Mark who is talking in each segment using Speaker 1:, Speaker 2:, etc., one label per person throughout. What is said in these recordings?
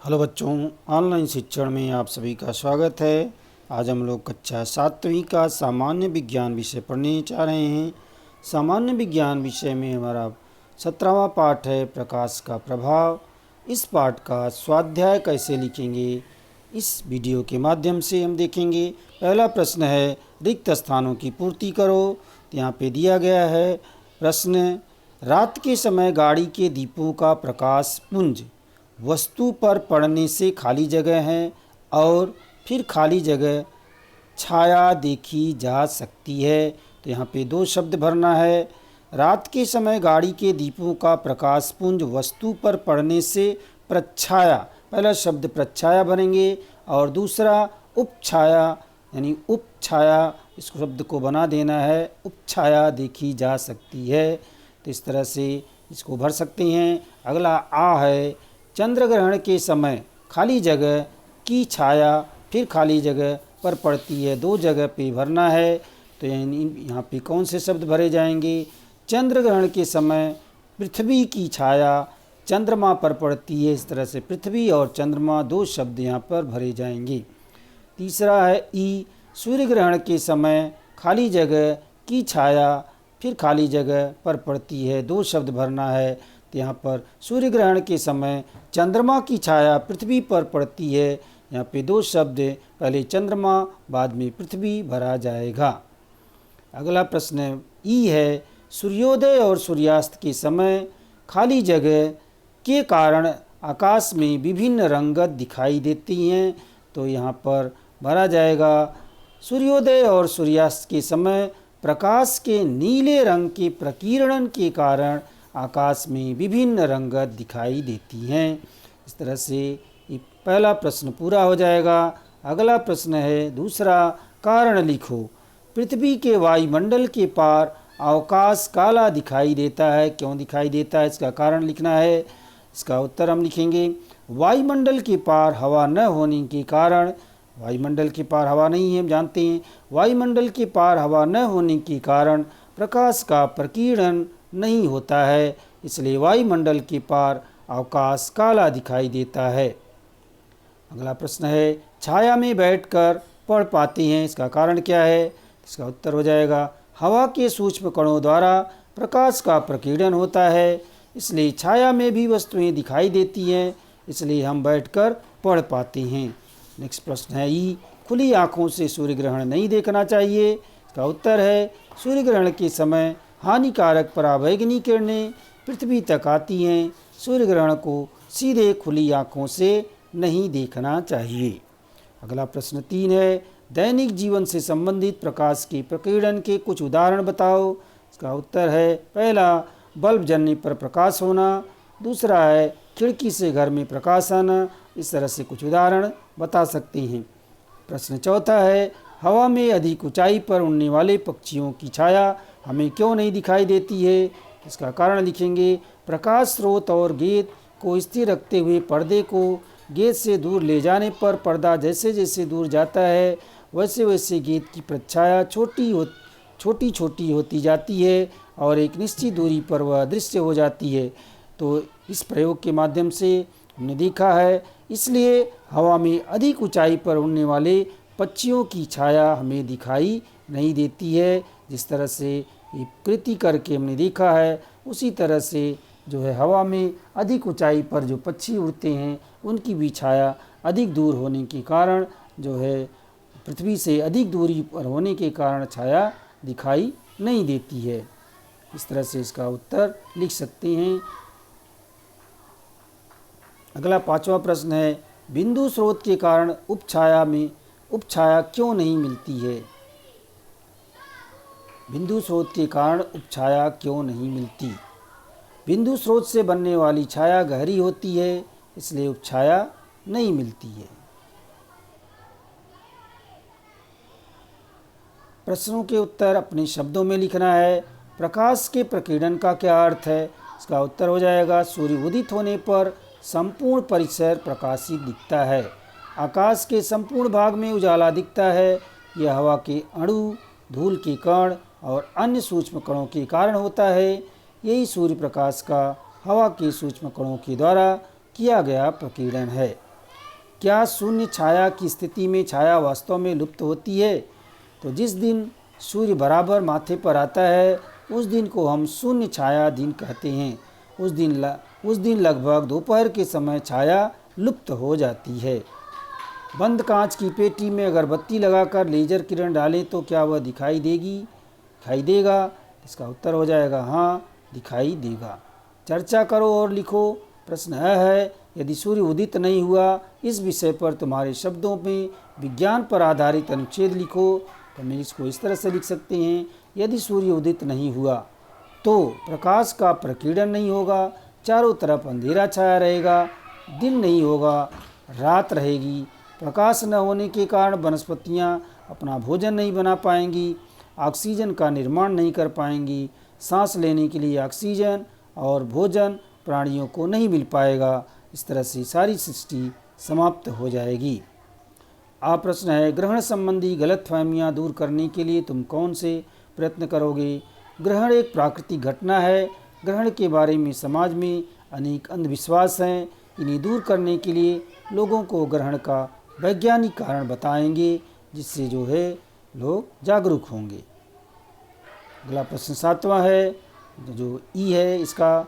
Speaker 1: Hello बच्चों, online शिक्षण में आप सभी का स्वागत है। आज हम लोग कक्षा 7वीं का सामान्य विज्ञान विषय पढ़ने जा रहे हैं। सामान्य विज्ञान विषय में हमारा 17वां पाठ है प्रकाश का प्रभाव। इस पाठ का स्वाध्याय कैसे लिखेंगे इस वीडियो के माध्यम से हम देखेंगे। पहला प्रश्न है रिक्त स्थानों की पूर्ति करो। तो यहाँ पे दिया गया है प्रश्न, रात के समय गाड़ी के दीपों का प्रकाश पुंज वस्तु पर पड़ने से खाली जगह है और फिर खाली जगह छाया देखी जा सकती है। तो यहाँ पे दो शब्द भरना है। रात के समय गाड़ी के दीपों का प्रकाश पुंज वस्तु पर पड़ने से प्रच्छाया, पहला शब्द प्रच्छाया भरेंगे और दूसरा उपछाया यानी उपछाया, इस शब्द को बना देना है, उपछाया देखी जा सकती है। तो इस तरह से इसको भर सकते हैं। अगला आ है, चंद्र ग्रहण के समय खाली जगह की छाया फिर खाली जगह पर पड़ती है, दो जगह पे भरना है। तो यहाँ पे कौन से शब्द भरे जाएंगे? चंद्र ग्रहण के समय पृथ्वी की छाया चंद्रमा पर पड़ती है। इस तरह से पृथ्वी और चंद्रमा दो शब्द यहाँ पर भरे जाएंगे। तीसरा है ई, सूर्य ग्रहण के समय खाली जगह की छाया फिर खाली जगह पर पड़ती है, दो शब्द भरना है। तो यहाँ पर सूर्य ग्रहण के समय चंद्रमा की छाया पृथ्वी पर पड़ती है, यहाँ पे दो शब्द, पहले चंद्रमा बाद में पृथ्वी भरा जाएगा। अगला प्रश्न ई है, सूर्योदय और सूर्यास्त के समय खाली जगह के कारण आकाश में विभिन्न रंगत दिखाई देती हैं। तो यहाँ पर भरा जाएगा, सूर्योदय और सूर्यास्त के समय प्रकाश के नीले रंग के प्रकीर्णन के कारण आकाश में विभिन्न रंगत दिखाई देती हैं। इस तरह से ये पहला प्रश्न पूरा हो जाएगा। अगला प्रश्न है दूसरा, कारण लिखो। पृथ्वी के वायुमंडल के पार अवकाश काला दिखाई देता है, क्यों दिखाई देता है इसका कारण लिखना है। इसका उत्तर हम लिखेंगे, वायुमंडल के पार हवा न होने के कारण, वायुमंडल के पार हवा नहीं है हम जानते हैं, वायुमंडल के पार हवा न होने के कारण प्रकाश का प्रकीर्णन नहीं होता है, इसलिए वायुमंडल के पार अवकाश काला दिखाई देता है। अगला प्रश्न है, छाया में बैठकर पढ़ पाते हैं, इसका कारण क्या है? इसका उत्तर हो जाएगा, हवा के सूक्ष्म कणों द्वारा प्रकाश का प्रकीर्णन होता है, इसलिए छाया में भी वस्तुएं दिखाई देती हैं, इसलिए हम बैठकर पढ़ पाते हैं। नेक्स्ट प्रश्न है ई, खुली आँखों से सूर्य ग्रहण नहीं देखना चाहिए। इसका उत्तर है, सूर्य ग्रहण के समय हानिकारक पराबैंगनी किरणें पृथ्वी तक आती हैं, सूर्य ग्रहण को सीधे खुली आँखों से नहीं देखना चाहिए। अगला प्रश्न 3 है, दैनिक जीवन से संबंधित प्रकाश के प्रकीर्णन के कुछ उदाहरण बताओ। इसका उत्तर है, पहला बल्ब जलने पर प्रकाश होना, दूसरा है खिड़की से घर में प्रकाश आना। इस तरह से कुछ उदाहरण बता सकते हैं। प्रश्न चौथा है, हवा में अधिक ऊंचाई पर उड़ने वाले पक्षियों की छाया हमें क्यों नहीं दिखाई देती है? इसका कारण लिखेंगे, प्रकाश स्रोत और गेंद को स्थिर रखते हुए पर्दे को गेंद से दूर ले जाने पर पर्दा जैसे जैसे दूर जाता है वैसे वैसे गेंद की प्रच्छाया छोटी छोटी होती जाती है और एक निश्चित दूरी पर वह अदृश्य हो जाती है। तो इस प्रयोग के माध्यम से हमने देखा है, इसलिए हवा में अधिक ऊंचाई पर उड़ने वाले पक्षियों की छाया हमें दिखाई नहीं देती है। जिस तरह से ये कृति करके हमने देखा है, उसी तरह से जो है हवा में अधिक ऊंचाई पर जो पक्षी उड़ते हैं उनकी भी छाया अधिक दूर होने के कारण जो है पृथ्वी से अधिक दूरी पर होने के कारण छाया दिखाई नहीं देती है। इस तरह से इसका उत्तर लिख सकते हैं। अगला 5वां प्रश्न है, बिंदु स्रोत के कारण उपछाया क्यों नहीं मिलती है? बिंदु स्रोत के कारण उपछाया क्यों नहीं मिलती? बिंदु स्रोत से बनने वाली छाया गहरी होती है, इसलिए उपछाया नहीं मिलती है। प्रश्नों के उत्तर अपने शब्दों में लिखना है। प्रकाश के प्रकीर्णन का क्या अर्थ है? इसका उत्तर हो जाएगा, सूर्य उदित होने पर संपूर्ण परिसर प्रकाशित दिखता है, आकाश के संपूर्ण भाग में उजाला दिखता है। यह हवा के अणु, धूल के कण और अन्य सूक्ष्म कणों के कारण होता है। यही सूर्य प्रकाश का हवा के सूक्ष्म कणों के द्वारा किया गया प्रकीर्णन है। क्या शून्य छाया की स्थिति में छाया वास्तव में लुप्त होती है? तो जिस दिन सूर्य बराबर माथे पर आता है उस दिन को हम शून्य छाया दिन कहते हैं। उस दिन लगभग दोपहर के समय छाया लुप्त हो जाती है। बंद कांच की पेटी में अगर बत्ती लगाकर लेजर किरण डालें तो क्या वह दिखाई देगा? इसका उत्तर हो जाएगा हाँ, दिखाई देगा। चर्चा करो और लिखो। प्रश्न है, यदि सूर्य उदित नहीं हुआ, इस विषय पर तुम्हारे शब्दों में विज्ञान पर आधारित अनुच्छेद लिखो। तो हम इसको इस तरह से लिख सकते हैं, यदि सूर्य उदित नहीं हुआ तो प्रकाश का प्रकीर्णन नहीं होगा, चारों तरफ अंधेरा छाया रहेगा, दिन नहीं होगा, रात रहेगी। प्रकाश न होने के कारण वनस्पतियाँ अपना भोजन नहीं बना पाएंगी, ऑक्सीजन का निर्माण नहीं कर पाएंगी, सांस लेने के लिए ऑक्सीजन और भोजन प्राणियों को नहीं मिल पाएगा। इस तरह से सारी सृष्टि समाप्त हो जाएगी। आप प्रश्न है, ग्रहण संबंधी गलतफहमियां दूर करने के लिए तुम कौन से प्रयत्न करोगे? ग्रहण एक प्राकृतिक घटना है। ग्रहण के बारे में समाज में अनेक अंधविश्वास हैं। इन्हें दूर करने के लिए लोगों को ग्रहण का वैज्ञानिक कारण बताएंगे, जिससे जो है लोग जागरूक होंगे। अगला प्रश्न 7वां है, जो ई है, इसका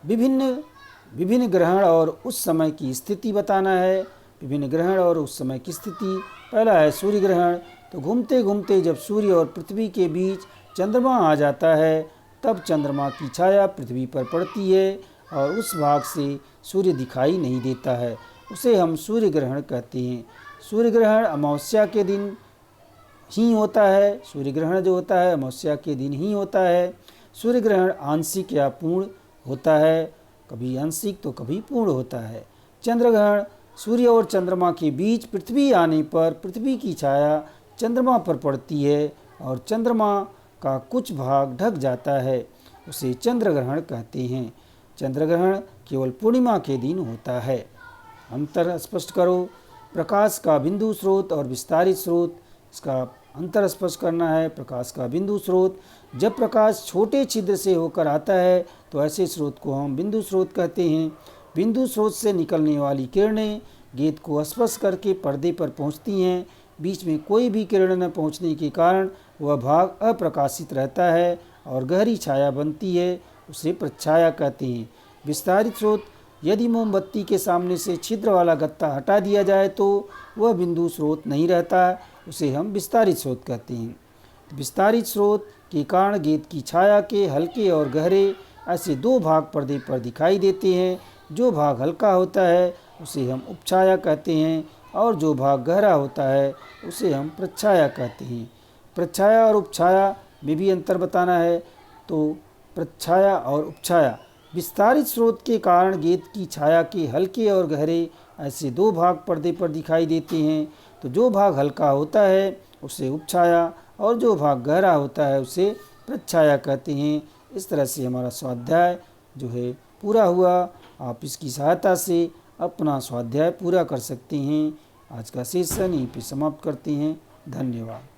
Speaker 1: विभिन्न ग्रहण और उस समय की स्थिति बताना है। विभिन्न ग्रहण और उस समय की स्थिति। पहला है सूर्य ग्रहण। तो घूमते घूमते जब सूर्य और पृथ्वी के बीच चंद्रमा आ जाता है तब चंद्रमा की छाया पृथ्वी पर पड़ती है और उस भाग से सूर्य दिखाई नहीं देता है, उसे हम सूर्य ग्रहण कहते हैं। सूर्य ग्रहण अमावस्या के दिन ही होता है। सूर्य ग्रहण जो होता है अमावस्या के दिन ही होता है। सूर्य ग्रहण आंशिक या पूर्ण होता है, कभी आंशिक तो कभी पूर्ण होता है। चंद्र ग्रहण, सूर्य और चंद्रमा के बीच पृथ्वी आने पर पृथ्वी की छाया चंद्रमा पर पड़ती है और चंद्रमा का कुछ भाग ढक जाता है, उसे चंद्र ग्रहण कहते हैं। चंद्र ग्रहण केवल पूर्णिमा के दिन होता है। अंतर स्पष्ट करो। प्रकाश का बिंदु स्रोत और विस्तारित स्रोत, इसका अंतर स्पष्ट करना है। प्रकाश का बिंदु स्रोत, जब प्रकाश छोटे छिद्र से होकर आता है तो ऐसे स्रोत को हम बिंदु स्रोत कहते हैं। बिंदु स्रोत से निकलने वाली किरणें गेंद को स्पर्श करके पर्दे पर पहुंचती हैं। बीच में कोई भी किरण न पहुंचने के कारण वह भाग अप्रकाशित रहता है और गहरी छाया बनती है, उसे प्रच्छाया कहते हैं। विस्तारित स्रोत, यदि मोमबत्ती के सामने से छिद्र वाला गत्ता हटा दिया जाए तो वह बिंदु स्रोत नहीं रहता, उसे हम विस्तारित स्रोत कहते हैं। विस्तारित स्रोत के कारण गेंद की छाया के हल्के और गहरे ऐसे दो भाग पर्दे पर दिखाई देते हैं। जो भाग हल्का होता है उसे हम उपछाया कहते हैं और जो भाग गहरा होता है उसे हम प्रच्छाया कहते हैं। प्रच्छाया और उपछाया में भी अंतर बताना है। तो प्रच्छाया और उपछाया, विस्तारित स्रोत के कारण गेंद की छाया के हल्के और गहरे ऐसे दो भाग पर्दे पर दिखाई देते हैं। तो जो भाग हल्का होता है उसे उपछाया और जो भाग गहरा होता है उसे प्रच्छाया कहते हैं। इस तरह से हमारा स्वाध्याय जो है पूरा हुआ। आप इसकी सहायता से अपना स्वाध्याय पूरा कर सकते हैं। आज का सेशन यहीं पे समाप्त करते हैं। धन्यवाद।